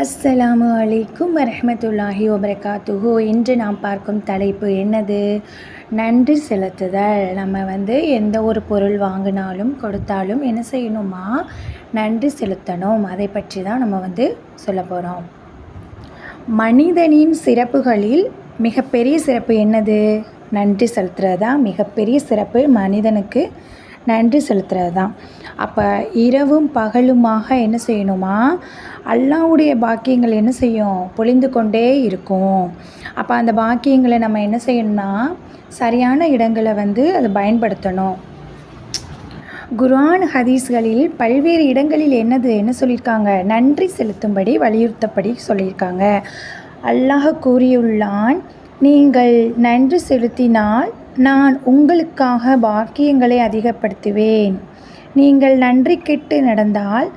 அஸ்ஸலாமு அலைக்கும் வரஹ்மத்துல்லாஹி வபரகாத்துஹு. இன்று நாம் பார்க்கும் தலைப்பு என்னது? நன்றி செலுத்துதல். நம்ம எந்த ஒரு பொருள் வாங்கினாலும் கொடுத்தாலும் என்ன செய்யணுமா? நன்றி செலுத்தணும். அதை பற்றி தான் நம்ம சொல்ல போகிறோம். மனிதனின் சிறப்புகளில் மிகப்பெரிய சிறப்பு என்னது? நன்றி செலுத்துறது தான் மிகப்பெரிய சிறப்பு. மனிதனுக்கு நன்றி செலுத்துறது தான். அப்போ இரவும் பகலுமாக என்ன செய்யணுமா? அல்லாஹ்வுடைய பாக்கியங்கள் என்ன செய்யும்? பொழிந்து கொண்டே இருக்கும். அப்போ அந்த பாக்கியங்களை நம்ம என்ன செய்யணும்னா சரியான இடங்களை அதை பயன்படுத்தணும். குர்ஆன் ஹதீஸ்களில் பல்வேறு இடங்களில் என்ன சொல்லியிருக்காங்க? நன்றி செலுத்தும்படி வலியுறுத்தப்படி சொல்லியிருக்காங்க. அல்லாஹ் கூறியுள்ளான், நீங்கள் நன்றி செலுத்தினால் நான் உங்களுக்காக பாக்கியங்களை அதிகப்படுத்துவேன். நீங்கள் நன்றி கெட்டு நடந்தால்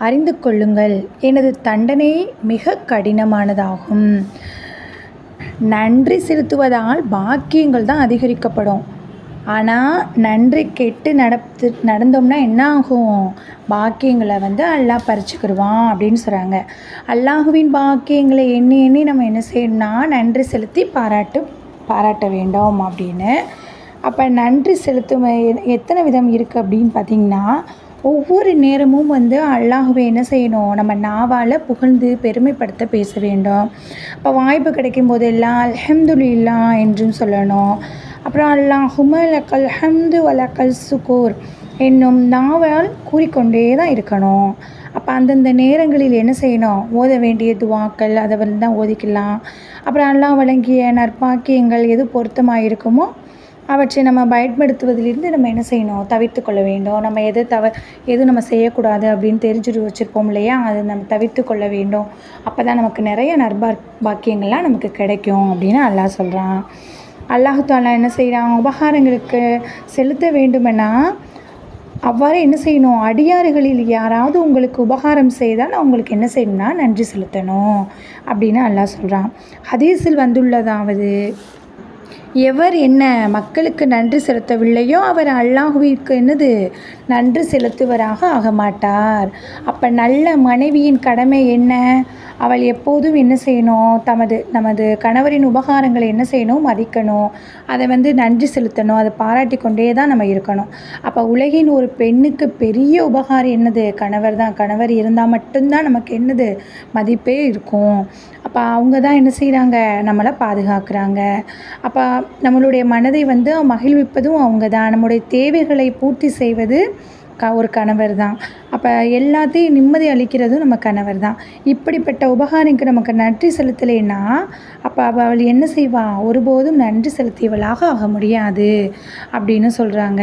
அறிந்து கொள்ளுங்கள், எனது தண்டனை மிக கடினமானதாகும். நன்றி செலுத்துவதால் பாக்கியங்கள் தான் அதிகரிக்கப்படும். ஆனால் நன்றி கெட்டு நடந்தோம்னா என்ன ஆகும்? பாக்கியங்களை அல்லாஹ் பறிச்சுக்கிடுவான் அப்படின்னு சொல்கிறாங்க. அல்லாஹுவின் பாக்கியங்களை எண்ணி எண்ணி நம்ம என்ன செய்யணும்னா நன்றி செலுத்தி பாராட்ட வேண்டும் அப்படின்னு. அப்போ நன்றி செலுத்தும் எத்தனை விதம் இருக்குது அப்படின்னு பார்த்திங்கன்னா, ஒவ்வொரு நேரமும் அல்லாஹ்வை என்ன செய்யணும்? நம்ம நாவால் புகழ்ந்து பெருமைப்படுத்த பேச வேண்டும். அப்போ வாய்ப்பு கிடைக்கும் போதெல்லாம் அல்ஹம்துலில்லாஹ் என்றும் சொல்லணும். அப்புறம் அல்லாஹும்ம லக்கல் ஹம்து வலக்கல் சுக்கூர் என்னும் நாவால் கூறிக்கொண்டே தான் இருக்கணும். அப்போ அந்தந்த நேரங்களில் என்ன செய்யணும்? ஓத வேண்டிய துவாக்கள் அதை தான் ஓதிக்கலாம். அப்புறம் அல்லாஹ் வழங்கிய நற்பாக்கியங்கள் எது பொருத்தமாக இருக்குமோ அவற்றை நம்ம பயன்படுத்துவதிலிருந்து நம்ம என்ன செய்யணும்? தவிர்த்து கொள்ள வேண்டும். நம்ம எது நம்ம செய்யக்கூடாது அப்படின்னு தெரிஞ்சுட்டு வச்சுருப்போம் இல்லையா? அதை நம்ம தவிர்த்து கொள்ள வேண்டும். அப்போ தான் நமக்கு நிறைய பாக்கியங்கள்லாம் நமக்கு கிடைக்கும் அப்படின்னு அல்லாஹ் சொல்கிறான். அல்லாஹ் தஆலா என்ன செய்கிறான்? உபகாரங்களுக்கு செலுத்த வேண்டுமென்னா அவ்வாறு என்ன செய்யணும்? அடியாறுகளில் யாராவது உங்களுக்கு உபகாரம் செய்தால் அவங்களுக்கு என்ன செய்யணும்னா நன்றி செலுத்தணும் அப்படின்னு அல்லாஹ் சொல்கிறான். ஹதீஸில் வந்துள்ளதாவது, எவர் என்ன மக்களுக்கு நன்றி செலுத்தவில்லையோ அவர் அல்லாஹ்விற்கு நன்றி செலுத்துவராக ஆக மாட்டார். அப்போ நல்ல மனைவியின் கடமை என்ன? அவள் எப்போதும் என்ன செய்யணும்? நமது கணவரின் உபகாரங்களை என்ன செய்யணும்? மதிக்கணும். அதை நன்றி செலுத்தணும். அதை பாராட்டி கொண்டே தான் நம்ம இருக்கணும். அப்போ உலகின் ஒரு பெண்ணுக்கு பெரிய உபகாரம் என்னது? கணவர் தான். கணவர் இருந்தால் மட்டும்தான் நமக்கு மதிப்பே இருக்கும். அப்போ அவங்க தான் என்ன செய்கிறாங்க? நம்மளை பாதுகாக்கிறாங்க. அப்போ நம்மளுடைய மனதை மகிழ்விப்பதும் அவங்க தான். நம்முடைய தேவைகளை பூர்த்தி செய்வது ஒரு கணவர் தான். அப்போ எல்லாத்தையும் நிம்மதி அளிக்கிறதும் நம்ம கணவர் தான். இப்படிப்பட்ட உபகாரிக்கு நமக்கு நன்றி செலுத்தலைன்னா அப்போ அவள் என்ன செய்வாள்? ஒருபோதும் நன்றி செலுத்தியவளாக ஆக முடியாது அப்படின்னு சொல்கிறாங்க.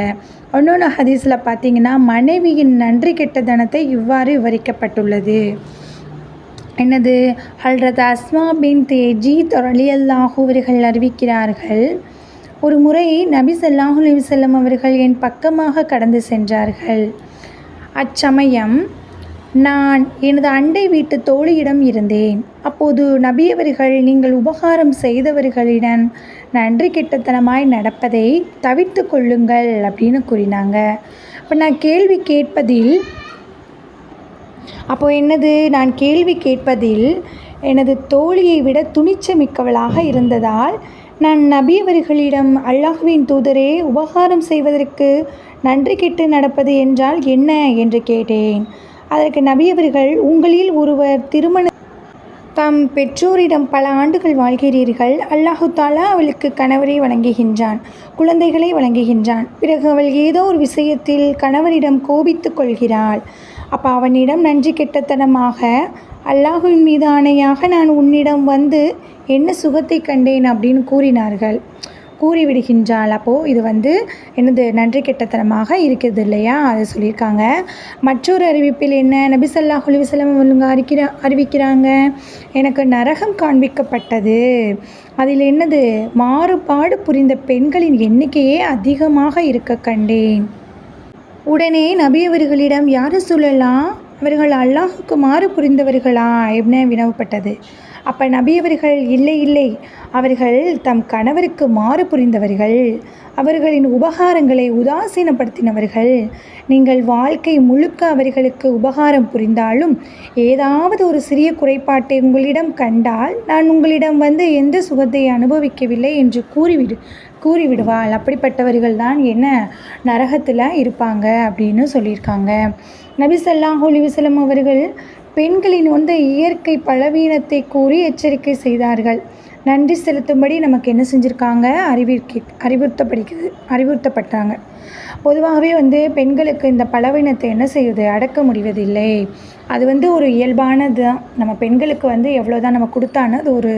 இன்னொன்று ஹதீஸில் பார்த்திங்கன்னா, மனைவியின் நன்றி கெட்டதனத்தை இவ்வாறு விவரிக்கப்பட்டுள்ளது. என்னது? ஹல்ரத் அஸ்மா பின்த் யஸீத் ரலியல்லாஹு அவர்கள் அறிவிக்கிறார்கள், ஒரு முறை நபி ஸல்லல்லாஹு அலைஹி வஸல்லம் அவர்கள் என் பக்கமாக கடந்து சென்றார்கள். அச்சமயம் நான் எனது அண்டை வீட்டு தோழியிடம் இருந்தேன். அப்போது நபி அவர்கள், நீங்கள் உபகாரம் செய்தவர்களிடம் நன்றி கெட்டத்தனமாய் நடப்பதை தவிர்த்து கொள்ளுங்கள் அப்படின்னு கூறினாங்க. அப்போ நான் கேள்வி கேட்பதில் எனது தோழியை விட துணிச்சமிக்கவளாக இருந்ததால் நான் நபி அவர்களிடம், அல்லாஹ்வின் தூதரே, உபகாரம் செய்வதற்கு நன்றி கெட்டு நடப்பது என்றால் என்ன என்று கேட்டேன். அதற்கு நபி அவர்கள், உங்களில் ஒருவர் தம் பெற்றோரிடம் பல ஆண்டுகள் வாழ்கிறீர்கள். அல்லாஹு தஆலா அவளுக்கு கணவரை வழங்குகின்றான், குழந்தைகளை வழங்குகின்றான். பிறகு அவள் ஏதோ ஒரு விஷயத்தில் கணவரிடம் கோபித்து கொள்கிறாள். அப்போ அவனிடம் நன்றி கெட்டத்தனமாக, அல்லாஹுவின் மீது ஆணையாக நான் உன்னிடம் என்ன சுகத்தை கண்டேன் அப்படின்னு கூறிவிடுகின்றாள். அப்போது இது நன்றி கெட்டத்தனமாக இருக்குது இல்லையா? அதை சொல்லியிருக்காங்க. மற்றொரு அறிவிப்பில் நபி ஸல்லல்லாஹு அலைஹி வஸல்லம் அவங்க அறிவிக்கிறாங்க, எனக்கு நரகம் காண்பிக்கப்பட்டது. அதில் மாறுபாடு புரிந்த பெண்களின் எண்ணிக்கையே அதிகமாக இருக்க கண்டேன். உடனே நபி அவர்களிடம், யார் ரசூலல்லாஹ், அவர்கள் அல்லாஹுக்கு மாறு புரிந்தவர்களா என வினவப்பட்டது. அப்போ நபி அவர்கள் இல்லை இல்லை, அவர்கள் தம் கணவருக்கு மாறு புரிந்தவர்கள், அவர்களின் உபகாரங்களை உதாசீனப்படுத்தினவர்கள். நீங்கள் வாழ்க்கை முழுக்க அவர்களுக்கு உபகாரம் புரிந்தாலும் ஏதாவது ஒரு சிறிய குறைபாட்டை உங்களிடம் கண்டால் நான் உங்களிடம் வந்து எந்த சுகத்தை அனுபவிக்கவில்லை என்று கூறிவிடுவாள். அப்படிப்பட்டவர்கள் தான் என்ன நரகத்தில் இருப்பாங்க அப்படின்னு சொல்லியிருக்காங்க. நபி ஸல்லல்லாஹு அலைஹி வஸல்லம் அவர்கள் பெண்களின் வந்து இயற்கை பலவீனத்தை கூறி எச்சரிக்கை செய்தார்கள். நன்றி செலுத்தும்படி நமக்கு என்ன செஞ்சுருக்காங்க, அறிவுறுத்தப்பட்டாங்க. பொதுவாகவே வந்து பெண்களுக்கு இந்த பலவீனத்தை என்ன செய்யுது, அடக்க முடிவதில்லை. அது வந்து ஒரு இயல்பானது தான். நம்ம பெண்களுக்கு வந்து எவ்வளோ தான் நம்ம கொடுத்தாலும் அது ஒரு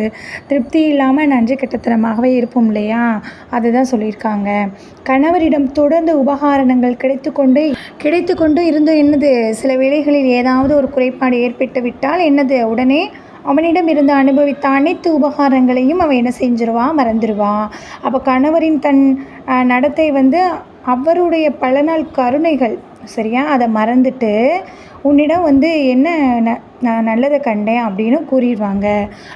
திருப்தி இல்லாமல் நன்றி கெட்டத்தனமாகவே இருப்போம் இல்லையா, அதுதான் சொல்லியிருக்காங்க. கணவரிடம் தொடர்ந்து உபகாரணங்கள் கிடைத்து கொண்டு இருந்து என்னது, சில வேளைகளில் ஏதாவது ஒரு குறைபாடு ஏற்பட்டு விட்டால் என்னது, உடனே அவனிடம் இருந்து அனுபவித்த அனைத்து உபகாரங்களையும் அவன் என்ன செஞ்சிருவான், மறந்துடுவான். அப்போ கணவரின் தன் நடத்தை வந்து அவருடைய பல நாள் கருணைகள் சரியா, அதை மறந்துட்டு உன்னிடம் வந்து என்ன நான் நல்லதை கண்டேன் அப்படின்னு கூறிடுவாங்க.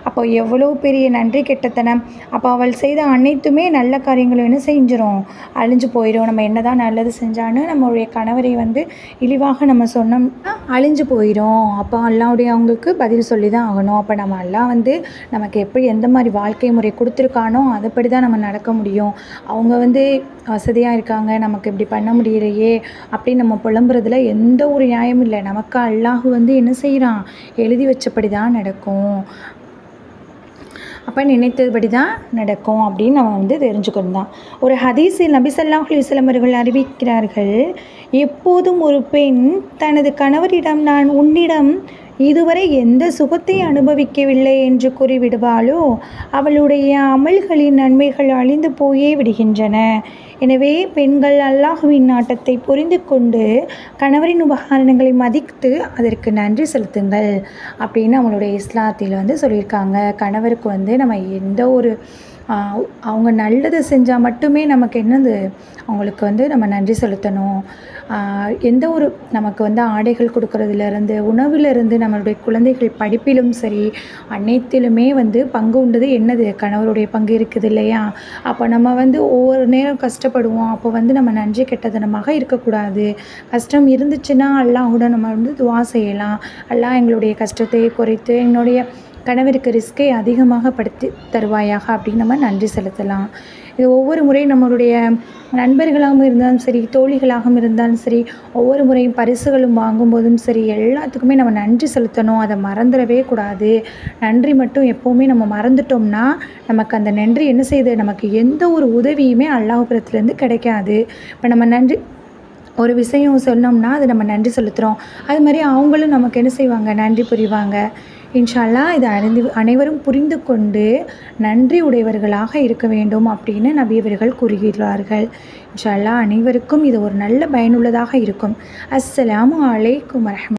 அப்போ எவ்வளோ பெரிய நன்றி கெட்டத்தனம். அப்போ அவள் செய்த அனைத்துமே நல்ல காரியங்களும் என்ன செஞ்சிடும், அழிஞ்சு போயிடும். நம்ம என்ன தான் நல்லது செஞ்சான்னு நம்மளுடைய கணவரை வந்து இழிவாக நம்ம சொன்னோம்னா அழிஞ்சு போயிடும். அப்போ அல்லாவுடைய அவங்களுக்கு பதில் சொல்லி தான் ஆகணும். அப்போ நம்ம எல்லாம் வந்து நமக்கு எப்படி எந்த மாதிரி வாழ்க்கை முறை கொடுத்துருக்கானோ அதுபடி தான் நம்ம நடக்க முடியும். அவங்க வந்து வசதியாக இருக்காங்க, நமக்கு இப்படி பண்ண முடியலையே அப்படின்னு நம்ம புலம்புறதுல எந்த ஒரு நியாயமும் இல்லை. நமக்கு அல்லாஹ் வந்து என்ன செய்கிறான், எழுதி வச்சபடி தான் நடக்கும். அப்போ நினைத்தபடி தான் நடக்கும் அப்படின்னு நம்ம வந்து தெரிஞ்சுக்கணும் தான். ஒரு ஹதீஸில் நபி ஸல்லல்லாஹு அலைஹி வஸல்லம் அவர்கள் அறிவிக்கிறார்கள், எப்போதும் ஒரு பெண் தனது கணவரிடம் நான் உன்னிடம் இதுவரை எந்த சுகத்தை அனுபவிக்கவில்லை என்று கூறிவிடுவாளோ அவளுடைய அமல்களின் நன்மைகள் அழிந்து போயே விடுகின்றன. எனவே பெண்கள் அல்லாஹ்வின் நாட்டத்தை புரிந்து கொண்டு கணவரின் உபகாரணங்களை மதித்து அதற்கு நன்றி செலுத்துங்கள் அப்படின்னு அவங்களுடைய இஸ்லாத்தில் வந்து சொல்லியிருக்காங்க. கணவருக்கு வந்து நம்ம எந்த ஒரு அவங்க நல்லது செஞ்சால் மட்டுமே நமக்கு என்னது, அவங்களுக்கு வந்து நம்ம நன்றி செலுத்தணும். எந்த ஒரு நமக்கு வந்து ஆடைகள் கொடுக்கறதுலேருந்து உணவிலிருந்து நம்மளுடைய குழந்தைகள் படிப்பிலும் சரி அனைத்திலுமே வந்து பங்கு உண்டது என்னது, கணவருடைய பங்கு இருக்குது இல்லையா. அப்போ நம்ம வந்து ஒவ்வொரு நேரம் கஷ்டப்படுவோம். அப்போ வந்து நம்ம நன்றி கெட்டதனமாக இருக்கக்கூடாது. கஷ்டம் இருந்துச்சுன்னா அல்லாஹ்வோட நம்ம வந்து துவா செய்யலாம். அல்லாஹ் எங்களுடைய கஷ்டத்தை குறைத்து என்னுடைய கணவருக்கு ரிஸ்கை அதிகமாக படுத்தி தருவாயாக அப்படின்னு நம்ம நன்றி செலுத்தலாம். இது ஒவ்வொரு முறையும் நம்மளுடைய நண்பர்களாகவும் இருந்தாலும் சரி, தோழிகளாகவும் இருந்தாலும் சரி, ஒவ்வொரு முறையும் பரிசுகளும் வாங்கும்போதும் சரி, எல்லாத்துக்குமே நம்ம நன்றி செலுத்தணும். அதை மறந்துடவே கூடாது. நன்றி மட்டும் எப்போவுமே நம்ம மறந்துட்டோம்னா நமக்கு அந்த நன்றி என்ன செய்யுது, நமக்கு எந்த ஒரு உதவியுமே அல்லாஹ்விடத்துலேருந்து கிடைக்காது. இப்போ நம்ம நன்றி ஒரு விஷயம் சொன்னோம்னா அது நம்ம நன்றி செலுத்துகிறோம், அது மாதிரி அவங்களும் நமக்கு என்ன செய்வாங்க, நன்றி புரிவாங்க. இன்ஷா அல்லாஹ் இதை அனைவரும் புரிந்து கொண்டு நன்றி உடையவர்களாக இருக்க வேண்டும் அப்படின்னு நபி அவர்கள் கூறுகிறார்கள். இன்ஷா அல்லாஹ் அனைவருக்கும் இது ஒரு நல்ல பயனுள்ளதாக இருக்கும். அஸ்ஸலாமு அலைக்கும் வரஹ்மத்துல்லாஹி.